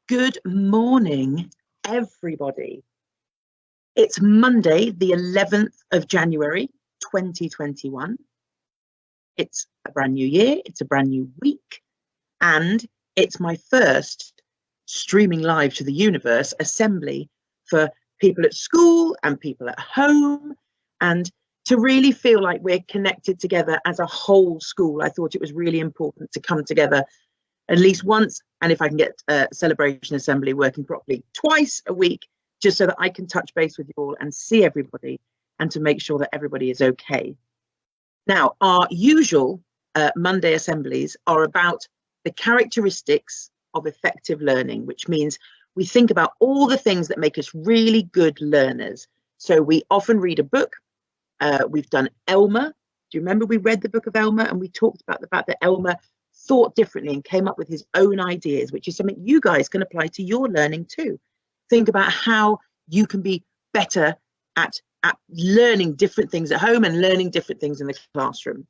Good morning, everybody. It's Monday, the 11th of January, 2021. It's a brand new year, it's a brand new week, and it's my first streaming live to the universe assembly for people at school and people at home, and to really feel like we're connected together as a whole school. I thought it was really important to come together at least once, and if I can get celebration assembly working properly, twice a week, just so that I can touch base with you all and see everybody and to make sure that everybody is okay. Now, our usual Monday assemblies are about the characteristics of effective learning, which means we think about all the things that make us really good learners. So we often read a book. We've done Elmer. Do you remember we read the book of Elmer and we talked about the fact that Elmer thought differently and came up with his own ideas, which is something you guys can apply to your learning too. Think about how you can be better at learning different things at home and learning different things in the classroom.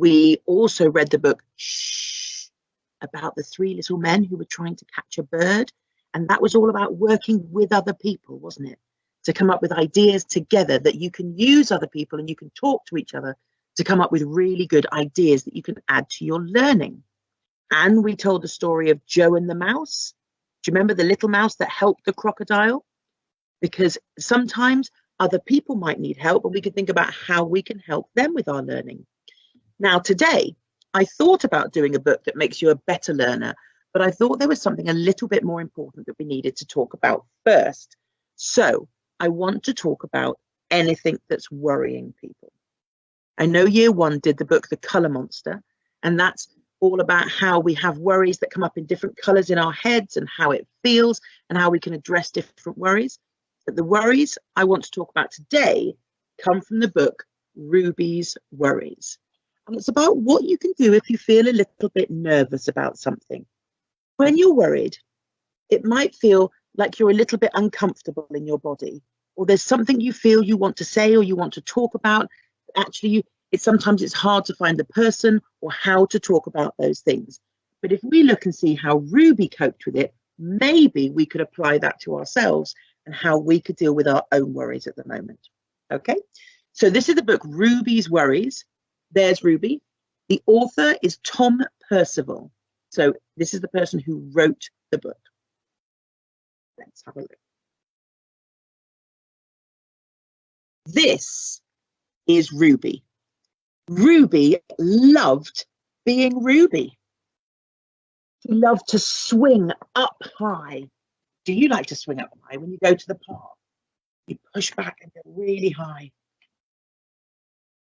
We also read the book Shh about the three little men who were trying to catch a bird, and that was all about working with other people, wasn't it? To come up with ideas together that you can use other people and you can talk to each other to come up with really good ideas that you can add to your learning. And we told the story of Joe and the mouse. Do you remember the little mouse that helped the crocodile? Because sometimes other people might need help, and we can think about how we can help them with our learning. Now, today, I thought about doing a book that makes you a better learner, but I thought there was something a little bit more important that we needed to talk about first. So I want to talk about anything that's worrying people. I know year one did the book The Colour Monster, and that's all about how we have worries that come up in different colours in our heads and how it feels and how we can address different worries. But the worries I want to talk about today come from the book Ruby's Worries. And it's about what you can do if you feel a little bit nervous about something. When you're worried, it might feel like you're a little bit uncomfortable in your body, or there's something you feel you want to say or you want to talk about. Actually, sometimes it's hard to find the person or how to talk about those things. But if we look and see how Ruby coped with it, maybe we could apply that to ourselves and how we could deal with our own worries at the moment. Okay, so this is the book Ruby's Worries. There's Ruby. The author is Tom Percival. So this is the person who wrote the book. Let's have a look. This is Ruby. Ruby loved being Ruby. She loved to swing up high. Do you like to swing up high when you go to the park? You push back and go really high.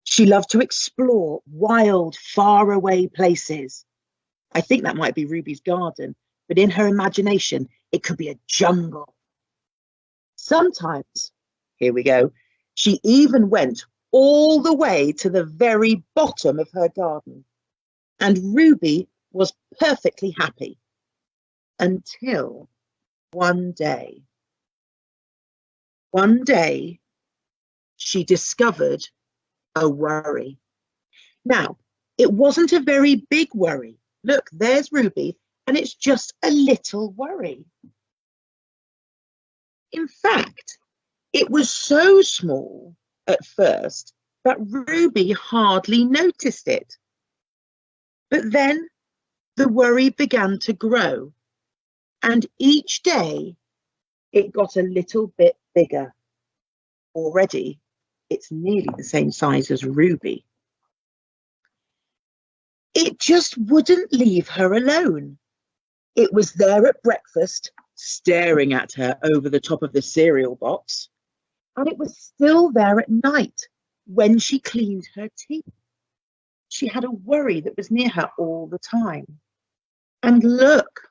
She loved to explore wild, faraway places. I think that might be Ruby's garden, but in her imagination, it could be a jungle. Sometimes, here we go, she even went all the way to the very bottom of her garden. And Ruby was perfectly happy until one day. One day, she discovered a worry. Now, it wasn't a very big worry. Look, there's Ruby, and it's just a little worry. In fact, it was so small at first that Ruby hardly noticed it. But then the worry began to grow, and each day it got a little bit bigger. Already, it's nearly the same size as Ruby. It just wouldn't leave her alone. It was there at breakfast, staring at her over the top of the cereal box. And it was still there at night when she cleaned her teeth. She had a worry that was near her all the time. And look,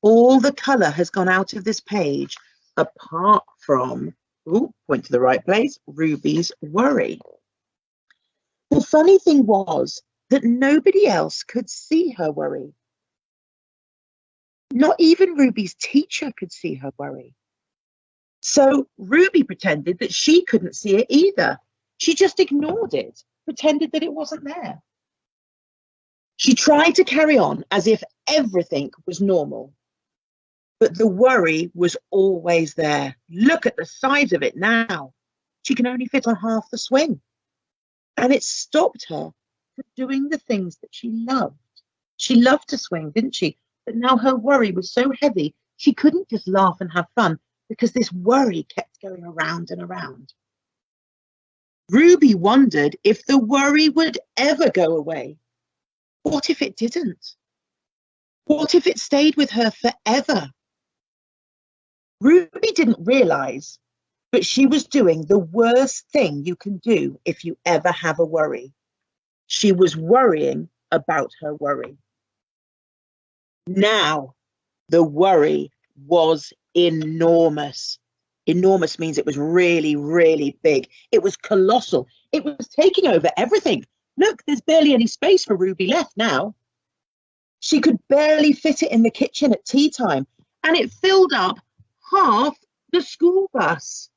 all the colour has gone out of this page apart from, point to the right place, Ruby's worry. The funny thing was that nobody else could see her worry. Not even Ruby's teacher could see her worry. So Ruby pretended that she couldn't see it either. She just ignored it, pretended that it wasn't there. She tried to carry on as if everything was normal. But the worry was always there. Look at the size of it now. She can only fit on half the swing. And it stopped her from doing the things that she loved. She loved to swing, didn't she? But now her worry was so heavy, she couldn't just laugh and have fun because this worry kept going around and around. Ruby wondered if the worry would ever go away. What if it didn't? What if it stayed with her forever? Ruby didn't realise, but she was doing the worst thing you can do if you ever have a worry. She was worrying about her worry. Now, the worry was enormous. Enormous means it was really, really big. It was colossal. It was taking over everything. Look, there's barely any space for Ruby left now. She could barely fit it in the kitchen at tea time, and it filled up half the school bus.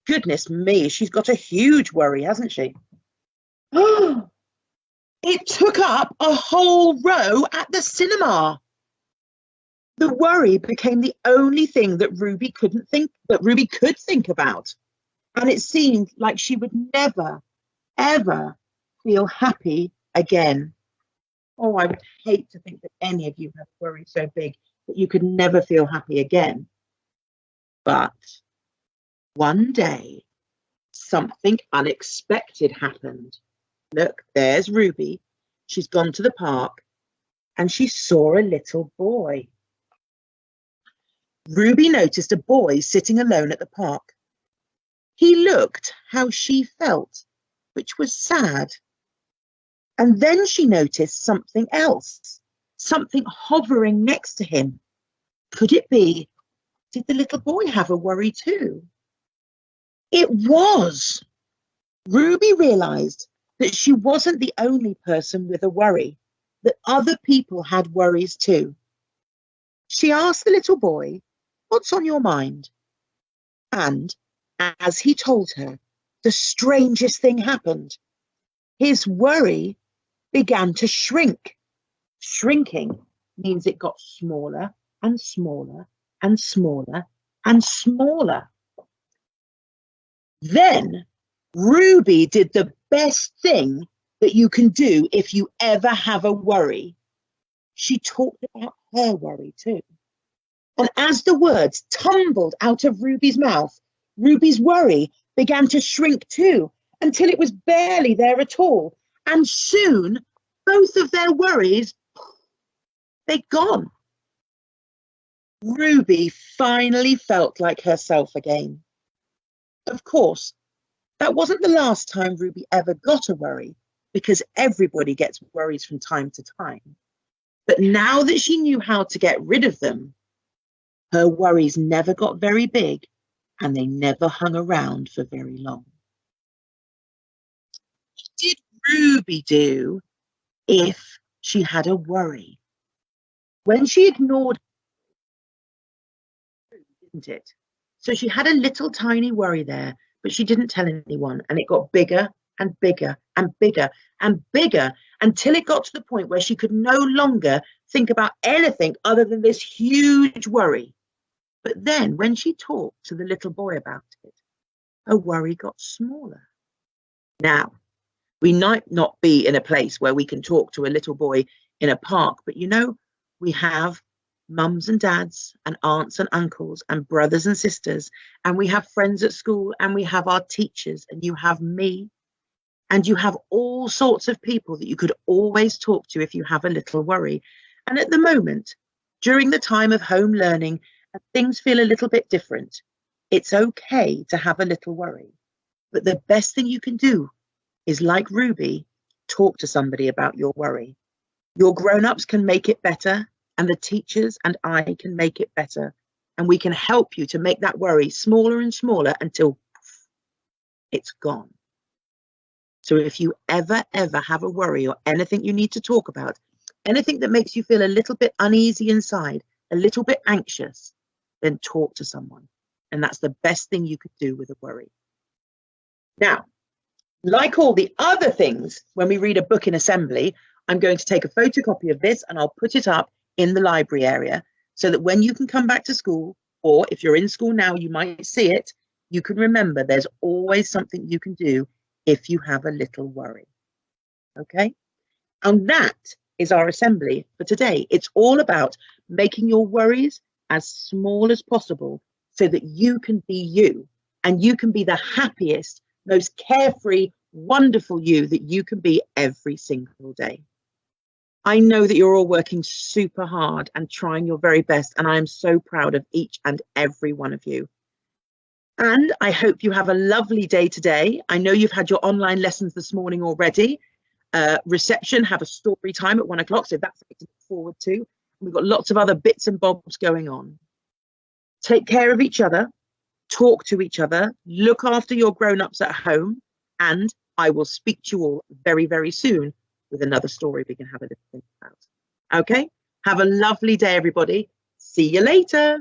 Goodness me, she's got a huge worry, hasn't she? Oh, it took up a whole row at the cinema. The worry became the only thing that Ruby could think about. And it seemed like she would never, ever feel happy again. Oh, I would hate to think that any of you have worry so big that you could never feel happy again. But one day, something unexpected happened. Look, there's Ruby. She's gone to the park and she saw a little boy. Ruby noticed a boy sitting alone at the park. He looked how she felt, which was sad. And then she noticed something else, something hovering next to him. Could it be? Did the little boy have a worry too? It was. Ruby realised that she wasn't the only person with a worry, that other people had worries too. She asked the little boy, "What's on your mind?" And as he told her, the strangest thing happened. His worry began to shrink. Shrinking means it got smaller and smaller and smaller and smaller. Then Ruby did the best thing that you can do if you ever have a worry. She talked about her worry too. And as the words tumbled out of Ruby's mouth, Ruby's worry began to shrink too, until it was barely there at all. And soon, both of their worries, they'd gone. Ruby finally felt like herself again. Of course, that wasn't the last time Ruby ever got a worry, because everybody gets worries from time to time. But now that she knew how to get rid of them, her worries never got very big and they never hung around for very long. What did Ruby do if she had a worry? When she ignored it, didn't it? So she had a little tiny worry there, but she didn't tell anyone, and it got bigger and bigger and bigger and bigger until it got to the point where she could no longer think about anything other than this huge worry. But then when she talked to the little boy about it, her worry got smaller. Now, we might not be in a place where we can talk to a little boy in a park, but you know, we have mums and dads and aunts and uncles and brothers and sisters, and we have friends at school, and we have our teachers, and you have me, and you have all sorts of people that you could always talk to if you have a little worry. And at the moment, during the time of home learning, and things feel a little bit different, it's okay to have a little worry. But the best thing you can do is, like Ruby, talk to somebody about your worry. Your grown-ups can make it better, and the teachers and I can make it better. And we can help you to make that worry smaller and smaller until it's gone. So if you ever have a worry or anything you need to talk about, anything that makes you feel a little bit uneasy inside, a little bit anxious, then talk to someone. And that's the best thing you could do with a worry. Now, like all the other things, when we read a book in assembly, I'm going to take a photocopy of this and I'll put it up in the library area so that when you can come back to school, or if you're in school now, you might see it, you can remember there's always something you can do if you have a little worry. Okay? And that is our assembly for today. It's all about making your worries as small as possible so that you can be you, and you can be the happiest, most carefree, wonderful you that you can be every single day. I know that you're all working super hard and trying your very best, and I am so proud of each and every one of you. And I hope you have a lovely day today. I know you've had your online lessons this morning already. Reception have a story time at 1 o'clock, so that's something to look forward to. We've got lots of other bits and bobs going on. Take care of each other, talk to each other, look after your grown-ups at home, and I will speak to you all very, very soon with another story we can have a little think about. Okay? Have a lovely day, everybody. See you later.